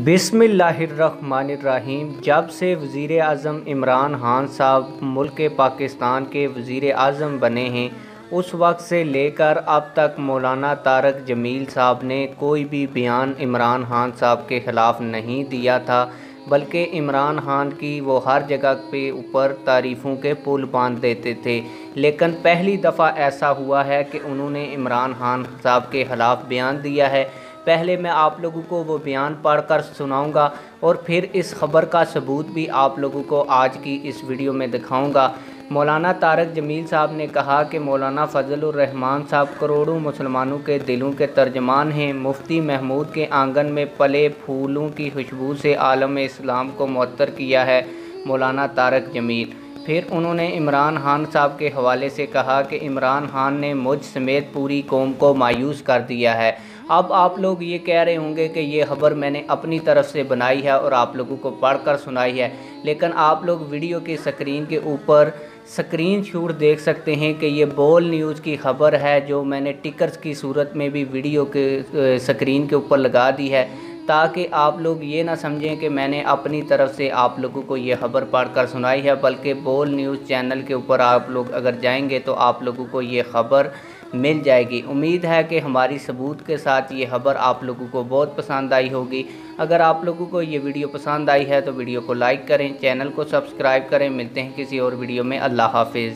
बिस्मिल्लाहिर्रहमानिर्रहीम। जब से वज़ीर आज़म इमरान खान साहब मुल्क पाकिस्तान के वज़ीर आज़म बने हैं, उस वक्त से लेकर अब तक मौलाना तारक जमील साहब ने कोई भी बयान इमरान खान साहब के ख़िलाफ़ नहीं दिया था, बल्कि इमरान खान की वो हर जगह पे ऊपर तारीफ़ों के पुल बांध देते थे। लेकिन पहली दफ़ा ऐसा हुआ है कि उन्होंने इमरान खान साहब के ख़िलाफ़ बयान दिया है। पहले मैं आप लोगों को वो बयान पढ़कर सुनाऊंगा और फिर इस ख़बर का सबूत भी आप लोगों को आज की इस वीडियो में दिखाऊंगा। मौलाना तारक जमील साहब ने कहा कि मौलाना फजलुर रहमान साहब करोड़ों मुसलमानों के दिलों के तर्जमान हैं। मुफ्ती महमूद के आंगन में पले फूलों की खुशबू से आलम इस्लाम को मुअत्तर किया है मौलाना तारक जमील। फिर उन्होंने इमरान खान साहब के हवाले से कहा कि इमरान खान ने मुझ समेत पूरी कौम को मायूस कर दिया है। अब आप लोग ये कह रहे होंगे कि ये खबर मैंने अपनी तरफ से बनाई है और आप लोगों को पढ़कर सुनाई है, लेकिन आप लोग वीडियो की स्क्रीन के ऊपर स्क्रीन शॉट देख सकते हैं कि ये बोल न्यूज़ की खबर है, जो मैंने टिकर्स की सूरत में भी वीडियो के स्क्रीन के ऊपर लगा दी है, ताकि आप लोग ये ना समझें कि मैंने अपनी तरफ से आप लोगों को ये खबर पढ़कर सुनाई है, बल्कि बोल न्यूज़ चैनल के ऊपर आप लोग अगर जाएंगे तो आप लोगों को ये खबर मिल जाएगी। उम्मीद है कि हमारी सबूत के साथ ये खबर आप लोगों को बहुत पसंद आई होगी। अगर आप लोगों को ये वीडियो पसंद आई है तो वीडियो को लाइक करें, चैनल को सब्सक्राइब करें। मिलते हैं किसी और वीडियो में। अल्लाह हाफिज़।